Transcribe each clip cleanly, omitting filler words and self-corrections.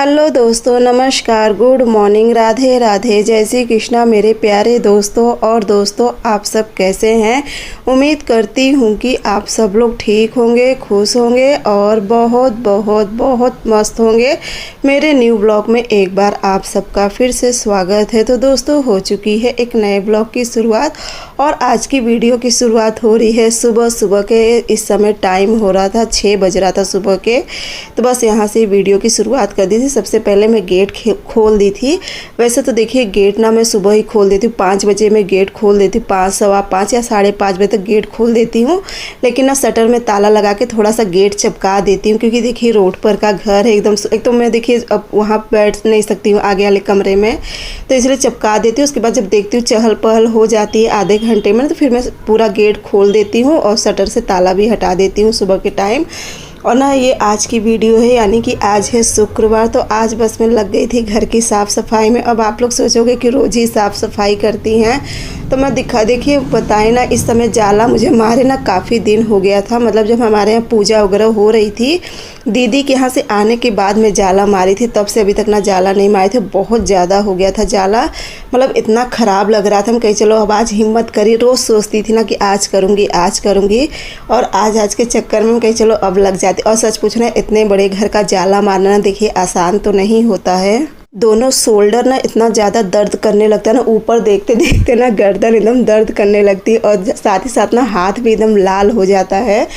Hello दोस्तों, नमस्कार, good morning, Radhe Radhe, जय श्री कृष्णा मेरे प्यारे दोस्तों। और दोस्तों, आप सब कैसे हैं? उम्मीद करती हूँ कि आप सब लोग ठीक होंगे, खुश होंगे और बहुत बहुत बहुत मस्त होंगे। मेरे न्यू ब्लॉग में एक बार आप सबका फिर से स्वागत है। तो दोस्तों, हो चुकी है एक नए ब्लॉग की शुरुआत और आज की वीडियो की शुरुआत हो रही है सुबह सुबह के। इस समय टाइम हो रहा था 6 बज रहा था सुबह के। तो बस यहाँ से वीडियो की शुरुआत कर दी थी। सबसे पहले मैं गेट खोल दी थी। वैसे तो देखिए, गेट ना मैं सुबह ही खोल देती हूँ, 5 बजे मैं गेट खोल देती हूँ, 5, सवा 5 या 5:30 बजे तक गेट खोल देती हूँ। लेकिन ना शटर में ताला लगा के थोड़ा सा गेट चपका देती हूँ, क्योंकि देखिए रोड पर का घर है एकदम। एक तो मैं देखिए अब वहाँ बैठ नहीं सकती हूँ आगे वाले कमरे में, तो इसलिए चपका देती हूँ। उसके बाद जब देखती हूँ चहल पहल हो जाती है आधे घंटे में, तो फिर मैं पूरा गेट खोल देती हूँ और शटर से ताला भी हटा देती हूँ सुबह के टाइम। और ना ये आज की वीडियो है, यानी कि आज है शुक्रवार। तो आज बस मैं लग गई थी घर की साफ़ सफाई में। अब आप लोग सोचोगे कि रोज़ ही साफ़ सफाई करती हैं, तो मैं देखिए बताएं ना, इस समय जाला मुझे मारे ना काफ़ी दिन हो गया था। मतलब जब हमारे यहाँ पूजा वगैरह हो रही थी, दीदी के यहाँ से आने के बाद मैं जाला मारी थी, तब से अभी तक ना जाला नहीं मारे थे। बहुत ज़्यादा हो गया था जाला, मतलब इतना ख़राब लग रहा था। हम कहीं चलो अब आज हिम्मत करी, रोज़ सोचती थी ना कि आज करूँगी आज करूँगी, और आज के चक्कर में कहीं चलो अब लग जाती। और सच पूछना, इतने बड़े घर का जाला मारना ना देखिए आसान तो नहीं होता है। दोनों शोल्डर ना इतना ज़्यादा दर्द करने लगता है ना, ऊपर देखते देखते ना गर्दन एकदम दर्द करने लगती है, और साथ ही साथ ना हाथ भी एकदम लाल हो जाता है।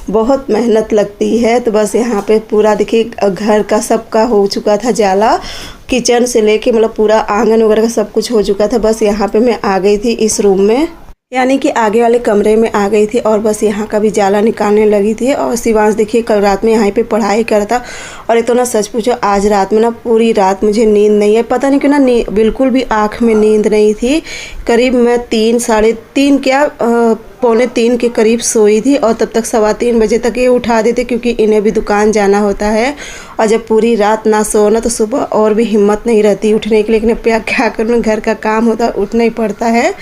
बहुत मेहनत लगती है। तो बस यहाँ पे पूरा देखिए घर का सबका हो चुका था जाला, किचन से लेके मतलब पूरा आंगन वगैरह का सब कुछ हो चुका था। बस यहाँ पे मैं आ गई थी इस रूम में, यानी कि आगे वाले कमरे में आ गई थी, और बस यहाँ का भी जाला निकालने लगी थी। और शिवांश देखिए कल रात में यहाँ पे पढ़ाई कर था। और एक तो ना सच पूछो, आज रात में ना पूरी रात मुझे नींद नहीं है। पता नहीं क्यों ना बिल्कुल भी आँख में नींद नहीं थी। करीब मैं 3, साढ़े 3 क्या 2:45 के करीब सोई थी, और तब तक 2:15 बजे तक ये उठा देते, क्योंकि इन्हें भी दुकान जाना होता है। और जब पूरी रात ना सोना तो सुबह और भी हिम्मत नहीं रहती उठने के लिए। लेकिन क्या करूँ, घर का काम होता है, उठना ही पड़ता है।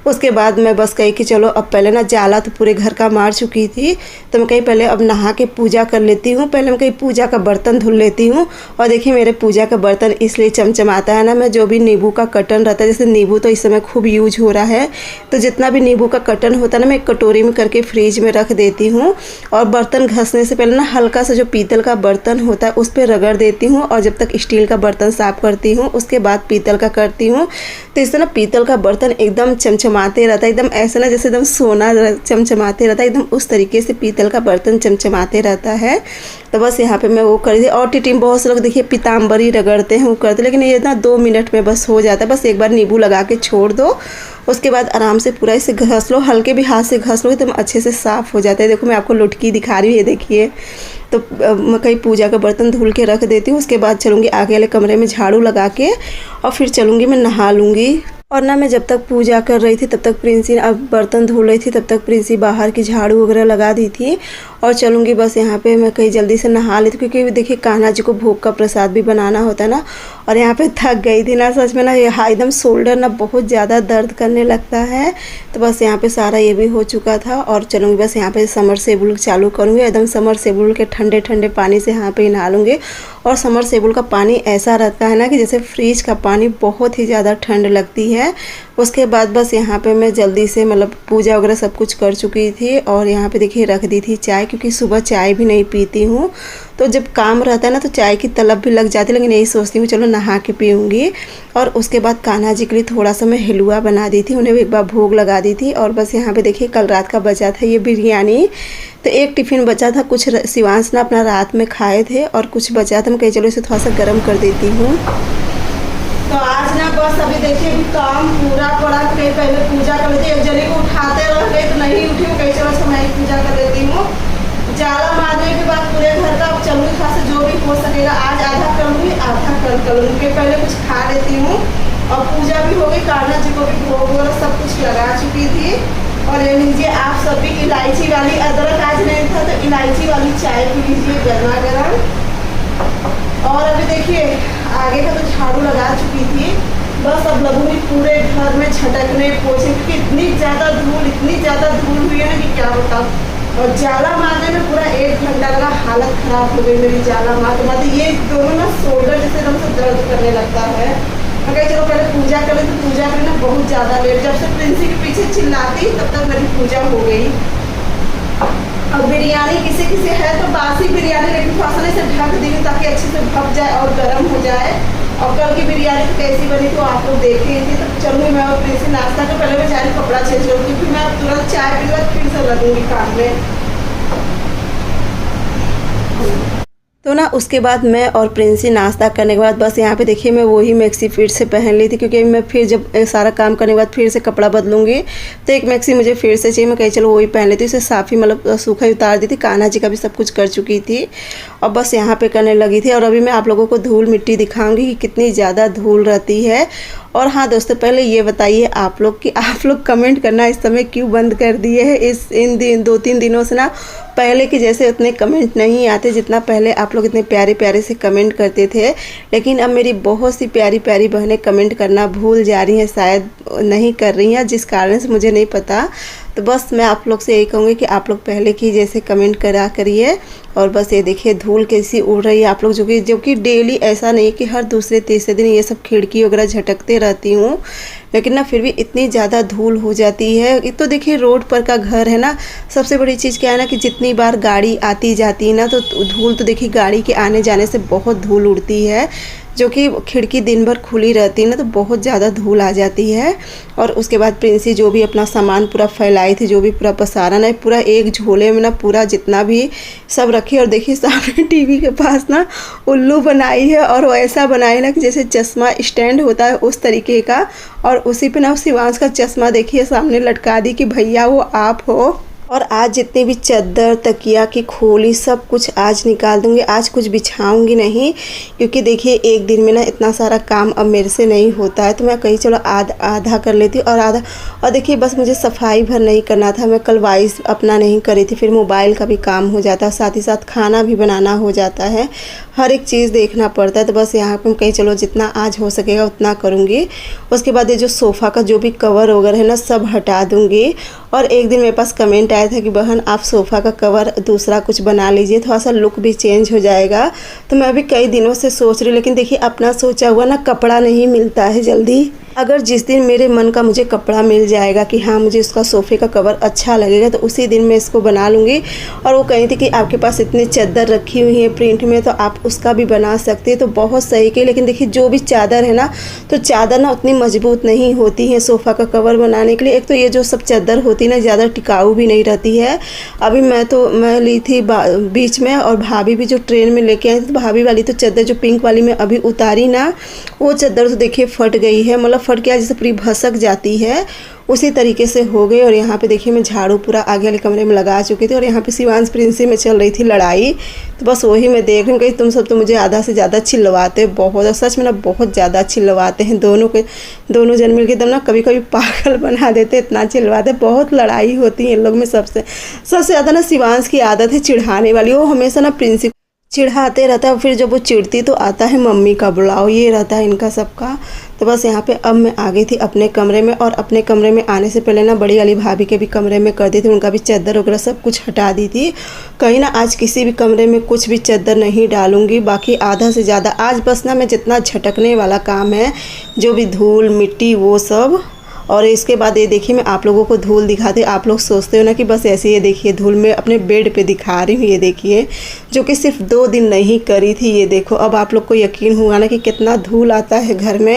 उसके बाद मैं बस कही कि चलो अब पहले ना जाला तो पूरे घर का मार चुकी थी, तो मैं कहीं पहले अब नहा के पूजा कर लेती हूँ। पहले मैं कहीं पूजा का बर्तन धुल लेती हूँ। और देखिए मेरे पूजा का बर्तन इसलिए चमचमाता है ना, मैं जो भी नींबू का कटन रहता है, जैसे नींबू तो इस समय खूब यूज हो रहा है, तो जितना भी नींबू का कटन होता है ना, मैं एक कटोरी में करके फ्रिज में रख देती हूँ। और बर्तन घसने से पहले ना हल्का सा जो पीतल का बर्तन होता है उस पर रगड़ देती हूँ, और जब तक स्टील का बर्तन साफ करती हूँ उसके बाद पीतल का करती हूँ। तो इससे ना पीतल का बर्तन एकदम चमचमाते रहता है, एकदम ऐसा ना जैसे एकदम सोना चमचमाते रहता है, एकदम उस तरीके से पीतल का बर्तन चमचमाते रहता है। तो बस यहाँ पे मैं वो कर दी। और टिटिम बहुत से लोग देखिए पीताम्बरी रगड़ते हैं, वो करते, लेकिन ये ना 2 मिनट में बस हो जाता है। बस एक बार नींबू लगा के छोड़ दो, उसके बाद आराम से पूरा इसे घस लो, हल्के भी हाथ से घस लो, एकदम अच्छे से साफ़ हो जाता है। देखो मैं आपको लुटकी दिखा रही हूँ, ये देखिए। तो मैं कहीं पूजा का बर्तन धुल के रख देती हूँ। उसके बाद चलूँगी आगे वाले कमरे में झाड़ू लगा के, और फिर चलूँगी मैं नहा लूँगी। और ना मैं जब तक पूजा कर रही थी तब तक प्रिंसी अब बर्तन धुल रही थी, तब तक प्रिंसी बाहर की झाड़ू वगैरह लगा दी थी। और चलूँगी बस यहाँ पे मैं कहीं जल्दी से नहा लेती, क्योंकि देखिए कान्हा जी को भोग का प्रसाद भी बनाना होता है ना। और यहाँ पे थक गई थी ना सच में ना, ये एकदम शोल्डर ना बहुत ज़्यादा दर्द करने लगता है। तो बस यहाँ पे सारा ये भी हो चुका था। और चलूँगी बस यहाँ पे समरसेबुल चालू करूँगी, एकदम समरसेबुल के ठंडे ठंडे पानी से यहाँ पे नहा लूँगी। और समरसेबुल का पानी ऐसा रहता है ना कि जैसे फ्रिज का पानी, बहुत ही ज़्यादा ठंड लगती है। उसके बाद बस यहाँ पे मैं जल्दी से मतलब पूजा वगैरह सब कुछ कर चुकी थी, और यहाँ पे देखिए रख दी थी चाय, क्योंकि सुबह चाय भी नहीं पीती हूँ। तो जब काम रहता है ना तो चाय की तलब भी लग जाती है, लेकिन यही सोचती हूँ चलो नहा के पीऊँगी। और उसके बाद कान्हा जी के लिए थोड़ा सा मैं हलवा बना दी थी, उन्हें भी एक बार भोग लगा दी थी। और बस यहाँ पे देखिए कल रात का बचा था ये बिरयानी, तो एक टिफ़िन बचा था, कुछ शिवांश ना अपना रात में खाए थे और कुछ बचा था। मैं कहीं चलो इसे थोड़ा सा गर्म कर देती हूँ। तो आज ना बस अभी देखिए अभी काम पूरा पड़ा, कहीं पहले पूजा कर लेती, एक जने को उठाते रह गए तो नहीं उठी हूँ, कहीं चलो समय पूजा कर लेती हूँ। जाला मारने के बाद पूरे घर का अब चलूँगी, खास जो भी हो सकेगा आज आधा करूँगी, आधा कल करूँगी। पहले कुछ खा लेती हूँ, और पूजा भी हो गई, कान्हा जी को भी भोग वगैरह सब कुछ लगा चुकी थी। और ये लीजिए आप सभी इलायची वाली, अदरक आज नहीं था तो इलायची वाली चाय पी लीजिए गर्मा गर्म। और अभी देखिए आगे का तो झाड़ू लगा चुकी थी, बस अब लगूंगी पूरे घर में छटकने पोछे, क्योंकि इतनी ज़्यादा धूल हुई है ना कि क्या बताऊँ। और जाला मारने में पूरा 1 घंटा लगा। हालत ख़राब हो गई मेरी जाला मारते मारते। ये दोनों ना शोल्डर जैसे एकदम से दर्द करने लगता है। मैं कही चलो पहले पूजा करें, तो पूजा करें ना बहुत ज़्यादा लेट। जब से प्रिंसी के पीछे चिल्लाती तब तक मेरी पूजा हो गई। और बिरयानी किसी किसी है तो बासी बिरयानी, लेकिन थोड़ा सा इसे ढक दी ताकि अच्छे से भप जाए और गर्म हो जाए। और कल की बिरयानी तो कैसी बनी तो आप लोग देख ही थी। तो चलूँ मैं और प्रिंसी नाश्ता के पहले मैं जा रही कपड़ा चेंज करूँगी, फिर मैं तुरंत चाय पी बाद फिर से लगूंगी काम में। तो ना उसके बाद मैं और प्रिंसी नाश्ता करने के बाद बस यहाँ पे देखिए मैं वही मैक्सी फिर से पहन ली थी, क्योंकि मैं फिर जब सारा काम करने के बाद फिर से कपड़ा बदलूंगी तो एक मैक्सी मुझे फिर से चाहिए। मैं कही चलो वही पहन लेती। उसे साफ़ी मतलब सूखा ही उतार दी थी। कान्हा जी का भी सब कुछ कर चुकी थी और बस यहाँ पे करने लगी थी। और अभी मैं आप लोगों को धूल मिट्टी दिखाऊंगी कि कितनी ज़्यादा धूल रहती है। और हाँ दोस्तों, पहले ये बताइए आप लोग कि आप लोग कमेंट करना इस समय क्यों बंद कर दिए हैं। इन 2-3 दिनों से ना पहले के जैसे उतने कमेंट नहीं आते जितना पहले आप लोग इतने प्यारे प्यारे से कमेंट करते थे। लेकिन अब मेरी बहुत सी प्यारी प्यारी बहनें कमेंट करना भूल जा रही हैं, शायद नहीं कर रही हैं, जिस कारण से मुझे नहीं पता। तो बस मैं आप लोग से यही कहूँगी कि आप लोग पहले की जैसे कमेंट करा करिए। और बस ये देखिए धूल कैसी उड़ रही है। आप लोग जो कि डेली ऐसा नहीं कि हर दूसरे तीसरे दिन ये सब खिड़की वगैरह झटकते रहती हूँ, लेकिन ना फिर भी इतनी ज़्यादा धूल हो जाती है। एक तो देखिए रोड पर का घर है ना, सबसे बड़ी चीज़ क्या है ना कि जितनी बार गाड़ी आती जाती है ना तो धूल तो देखिए गाड़ी के आने जाने से बहुत धूल उड़ती है। जो कि खिड़की दिन भर खुली रहती है ना तो बहुत ज़्यादा धूल आ जाती है। और उसके बाद प्रिंसी जो भी अपना सामान पूरा फैलाई थी, जो भी पूरा पसारा ना पूरा एक झोले में ना पूरा जितना भी सब रखी। और देखिए सामने टीवी के पास ना उल्लू बनाई है, और वो ऐसा बनाई ना कि जैसे चश्मा स्टैंड होता है उस तरीके का। और उसी पे ना शिवांश का चश्मा देखिए सामने लटका दी कि भैया वो आप हो। और आज जितने भी चादर तकिया की खोली सब कुछ आज निकाल दूंगी। आज कुछ बिछाऊंगी नहीं, क्योंकि देखिए एक दिन में ना इतना सारा काम अब मेरे से नहीं होता है। तो मैं कहीं चलो आधा कर लेती और आधा। और देखिए बस मुझे सफाई भर नहीं करना था। मैं कल वाइस अपना नहीं करी थी, फिर मोबाइल का भी काम हो जाता है, साथ ही साथ खाना भी बनाना हो जाता है, हर एक चीज़ देखना पड़ता है। तो बस यहाँ पर कहीं चलो जितना आज हो सकेगा उतना करूँगी। उसके बाद ये जो सोफ़ा का जो भी कवर वगैरह है ना सब हटा दूँगी। और एक दिन मेरे पास कमेंट आया था कि बहन आप सोफ़ा का कवर दूसरा कुछ बना लीजिए, थोड़ा सा लुक भी चेंज हो जाएगा। तो मैं अभी कई दिनों से सोच रही हूँ, लेकिन देखिए अपना सोचा हुआ ना कपड़ा नहीं मिलता है जल्दी। अगर जिस दिन मेरे मन का मुझे कपड़ा मिल जाएगा कि हाँ मुझे उसका सोफ़े का कवर अच्छा लगेगा तो उसी दिन मैं इसको बना लूँगी। और वो कही थी कि आपके पास इतनी चादर रखी हुई है प्रिंट में तो आप उसका भी बना सकते हैं, तो बहुत सही की। लेकिन देखिए जो भी चादर है ना तो चादर ना उतनी मजबूत नहीं होती है सोफ़ा का कवर बनाने के लिए। एक तो ये जो सब चादर होती है ना ज़्यादा टिकाऊ भी नहीं रहती है। अभी मैं ली थी बीच में, और भाभी भी जो ट्रेन में लेके आई थी तो भाभी वाली तो चादर जो पिंक वाली में अभी उतारी ना वो चादर तो देखिए फट गई है, मतलब फट गया जैसे पूरी भसक जाती है उसी तरीके से हो गई। और यहाँ पे देखिए मैं झाड़ू पूरा आगे वाले कमरे में लगा चुकी थी। और यहाँ पे शिवांश प्रिंसी में चल रही थी लड़ाई, तो बस वही मैं देख रही हूँ। कहीं तुम सब तो मुझे आधा से ज़्यादा चिल्लवाते बहुत, और सच में ना बहुत ज़्यादा चिल्लवाते हैं दोनों जन मिल के एकदम ना कभी कभी पागल बना देते, इतना चिल्लवाते। बहुत लड़ाई होती है इन लोग में। सबसे ज़्यादा ना शिवांश की आदत है चिढ़ाने वाली। वो हमेशा ना प्रिंसी चिढ़ाते रहता है, फिर जब वो चिढ़ती तो आता है मम्मी का बुलाओ, ये रहता है इनका सबका। तो बस यहाँ पे अब मैं आ गई थी अपने कमरे में। और अपने कमरे में आने से पहले ना बड़ी वाली भाभी के भी कमरे में कर दी थी, उनका भी चादर वगैरह सब कुछ हटा दी थी। कहीं ना आज किसी भी कमरे में कुछ भी चादर नहीं डालूंगी, बाकी आधा से ज़्यादा आज बस ना मैं जितना झटकने वाला काम है जो भी धूल मिट्टी वो सब। और इसके बाद ये देखिए मैं आप लोगों को धूल दिखाते, आप लोग सोचते हो ना कि बस ऐसे ये देखिए धूल मैं अपने बेड पे दिखा रही हूँ। ये देखिए जो कि सिर्फ 2 दिन नहीं करी थी। ये देखो अब आप लोग को यकीन होगा ना कि कितना धूल आता है घर में।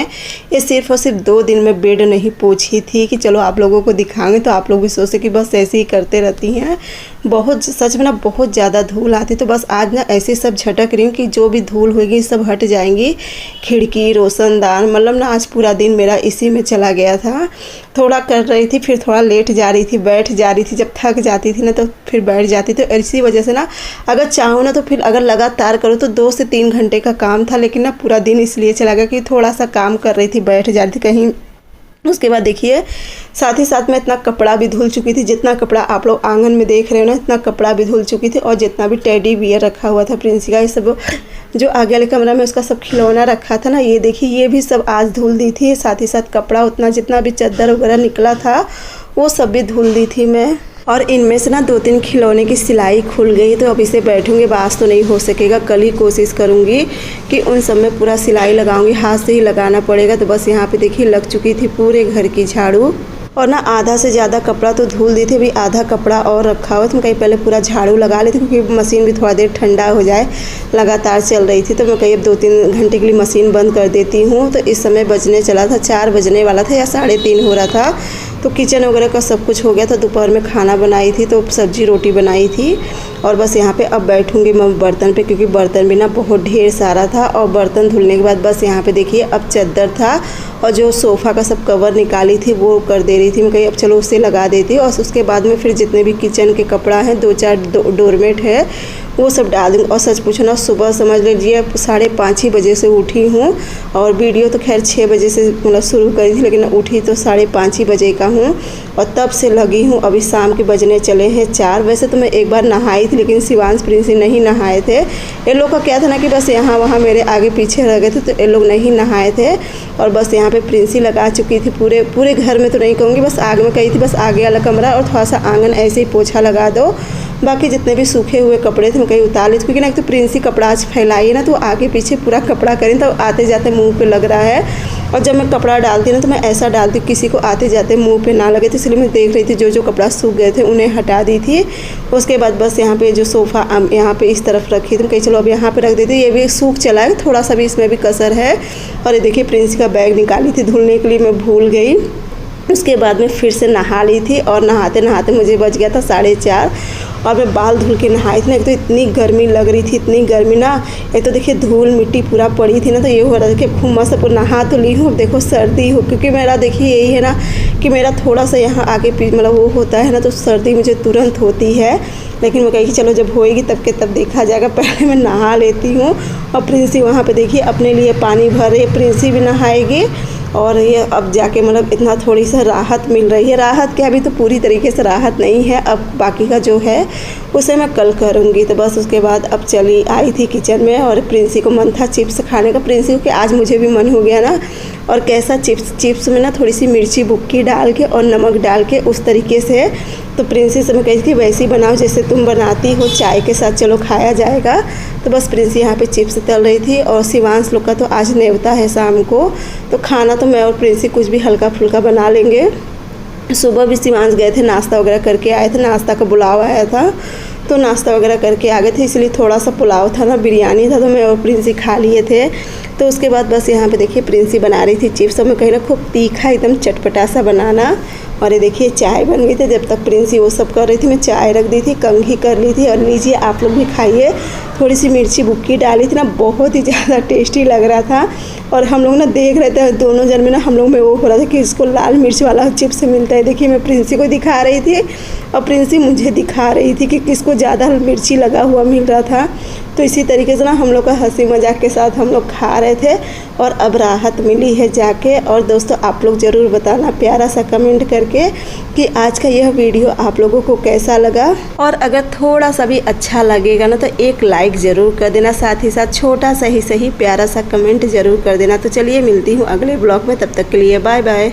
ये सिर्फ और सिर्फ 2 दिन में बेड नहीं पोंछी थी कि चलो आप लोगों को दिखाएंगे तो आप लोग भी सोचते कि बस ऐसे ही करते रहती हैं। बहुत सच में ना बहुत ज़्यादा धूल आती। तो बस आज ना ऐसे सब झटक रही हूँ कि जो भी धूल होगी सब हट जाएंगी। खिड़की रोशनदान मतलब ना आज पूरा दिन मेरा इसी में चला गया था। थोड़ा कर रही थी, फिर थोड़ा लेट जा रही थी, बैठ जा रही थी। जब थक जाती थी ना तो फिर बैठ जाती थी। तो इसी वजह से ना अगर चाहूँ ना तो फिर अगर लगातार करो तो 2 से 3 घंटे का काम था, लेकिन ना पूरा दिन इसलिए चला गया कि थोड़ा सा काम कर रही थी, बैठ जा रही थी कहीं। उसके बाद देखिए साथ ही साथ मैं इतना कपड़ा भी धुल चुकी थी। जितना कपड़ा आप लोग आंगन में देख रहे हो ना इतना कपड़ा भी धुल चुकी थी। और जितना भी टेडी बियर रखा हुआ था प्रिंसी का, ये सब जो आगे वाले कमरा में उसका सब खिलौना रखा था ना, ये देखिए ये भी सब आज धुल दी थी। साथ ही साथ कपड़ा उतना जितना भी चादर वगैरह निकला था वो सब भी धुल दी थी मैं। और इनमें से ना 2-3 खिलौने की सिलाई खुल गई, तो अब इसे बैठूंगी, बास तो नहीं हो सकेगा। कल ही कोशिश करूंगी कि उन सब में पूरा सिलाई लगाऊंगी, हाथ से ही लगाना पड़ेगा। तो बस यहाँ पे देखिए लग चुकी थी पूरे घर की झाड़ू, और ना आधा से ज़्यादा कपड़ा तो धुल दी थी, अभी आधा कपड़ा और रखा हुआ था। मैं कहीं पहले पूरा झाड़ू लगा ली थी, क्योंकि मशीन भी थोड़ा देर ठंडा हो जाए, लगातार चल रही थी। तो मैं कहीं अब 2-3 घंटे के लिए मशीन बंद कर देती हूँ। तो इस समय बजने चला था 4 बजने वाला था या 3:30 हो रहा था। तो किचन वगैरह का सब कुछ हो गया था। दोपहर में खाना बनाई थी, तो सब्जी रोटी बनाई थी। और बस यहाँ पे अब बैठूंगी मैं बर्तन पे, क्योंकि बर्तन भी ना बहुत ढेर सारा था। और बर्तन धुलने के बाद बस यहाँ पे देखिए अब चादर था, और जो सोफ़ा का सब कवर निकाली थी वो कर दे रही थी। मैं कहीं अब चलो उससे लगा देती। और उसके बाद में फिर जितने भी किचन के कपड़ा हैं, 2-4 डोरमेट है, वो सब डाल दूँगी। और सच पूछो ना, सुबह समझ लीजिए 5:30 बजे से उठी हूँ। और वीडियो तो खैर 6 बजे से मतलब शुरू करी थी, लेकिन उठी तो 5:30 बजे का हूँ, और तब से लगी हूँ। अभी शाम के बजने चले हैं 4। वैसे तो मैं एक बार नहाई थी, लेकिन शिवांश प्रिंसी नहीं नहाए थे। ये लोग का क्या था ना कि बस यहाँ वहाँ मेरे आगे पीछे रह गए थे, तो ये लोग नहीं नहाए थे। और बस यहाँ पे प्रिंसी लगा चुकी थी पूरे घर में, तो नहीं कहूँगी, बस आगे में कही थी, बस आगे वाला कमरा और थोड़ा सा आंगन ऐसे ही पोछा लगा दो। बाकी जितने भी सूखे हुए कपड़े थे मैं कहीं उतार ली थी, क्योंकि ना एक तो प्रिंसी कपड़ा आज फैलाई है ना, तो आगे पीछे पूरा कपड़ा करें, तो आते जाते मुंह पे लग रहा है। और जब मैं कपड़ा डालती ना, तो मैं ऐसा डालती किसी को आते जाते मुंह पे ना लगे, तो इसलिए मैं देख रही थी जो कपड़ा सूख गए थे उन्हें हटा दी थी। उसके बाद बस यहाँ पे जो सोफ़ा यहाँ पे इस तरफ रखी थी, कहीं चलो अब यहाँ पे रख देती। ये भी सूख चला है, थोड़ा सा भी इसमें भी कसर है। और ये देखिए प्रिंसी का बैग निकाली थी धुलने के लिए, मैं भूल गई। उसके बाद में फिर से नहा ली थी, और नहाते नहाते मुझे बज गया था 4:30। और मैं बाल धुल के नहाई थी ना, एक तो इतनी गर्मी लग रही थी, इतनी गर्मी ना, एक तो देखिए धूल मिट्टी पूरा पड़ी थी ना, तो ये हो रहा था कि खूब मस्त नहा तो ली हूँ, देखो सर्दी हो, क्योंकि मेरा देखिए यही है ना कि मेरा थोड़ा सा यहाँ आगे मतलब वो होता है ना, तो सर्दी मुझे तुरंत होती है। लेकिन मैं कही कि चलो जब होएगी तब के तब देखा जाएगा, पहले मैं नहा लेती हूँ। और प्रिंसी वहाँ पे देखिए अपने लिए पानी भर रही है, प्रिंसी भी नहाएगी। और ये अब जाके मतलब इतना थोड़ी सा राहत मिल रही है। राहत क्या, अभी तो पूरी तरीके से राहत नहीं है, अब बाकी का जो है उसे मैं कल करूँगी। तो बस उसके बाद अब चली आई थी किचन में, और प्रिंसी को मन था चिप्स खाने का। प्रिंसी को कि आज मुझे भी मन हो गया ना, और कैसा चिप्स में ना थोड़ी सी मिर्ची बुक्की डाल के और नमक डाल के उस तरीके से। तो प्रिंसी से मैं कही थी वैसे ही बनाओ जैसे तुम बनाती हो, चाय के साथ चलो खाया जाएगा। तो बस प्रिंसी यहाँ पे चिप्स तल रही थी। और शिवांश लोग का तो आज नेवता है शाम को, तो खाना तो मैं और प्रिंसी कुछ भी हल्का फुल्का बना लेंगे। सुबह भी शिवांश गए थे, नाश्ता वगैरह करके आए थे, नाश्ता का बुलावा आया था, तो नाश्ता वगैरह करके आ गए थे, इसलिए थोड़ा सा पुलाव था ना, बिरयानी था, तो मैं और प्रिंसी खा लिए थे। तो उसके बाद बस यहाँ पे देखिए प्रिंसी बना रही थी चिप्स, और मैं कहीं ना खूब तीखा एकदम चटपटा सा बनाना। और ये देखिए चाय बन गई थी, जब तक प्रिंसी वो सब कर रही थी मैं चाय रख दी थी, कंघी कर ली थी। और लीजिए आप लोग भी खाइए, थोड़ी सी मिर्ची बुक्की डाली थी ना, बहुत ही ज़्यादा टेस्टी लग रहा था। और हम लोग ना देख रहे थे दोनों जन में ना, हम लोग में वो हो रहा था कि इसको लाल मिर्च वाला चिप्स मिलता है। देखिए मैं प्रिंसी को दिखा रही थी, और प्रिंसी मुझे दिखा रही थी कि किसको ज़्यादा मिर्ची लगा हुआ मिल रहा था। तो इसी तरीके से ना हम लोग का हंसी मजाक के साथ हम लोग खा रहे थे, और अब राहत मिली है जाके। और दोस्तों आप लोग ज़रूर बताना प्यारा सा कमेंट करके कि आज का यह वीडियो आप लोगों को कैसा लगा। और अगर थोड़ा सा भी अच्छा लगेगा ना, तो एक लाइक ज़रूर कर देना, साथ ही साथ छोटा सा ही सही प्यारा सा कमेंट ज़रूर कर देना। तो चलिए मिलती हूँ अगले ब्लॉग में, तब तक के लिए बाय बाय।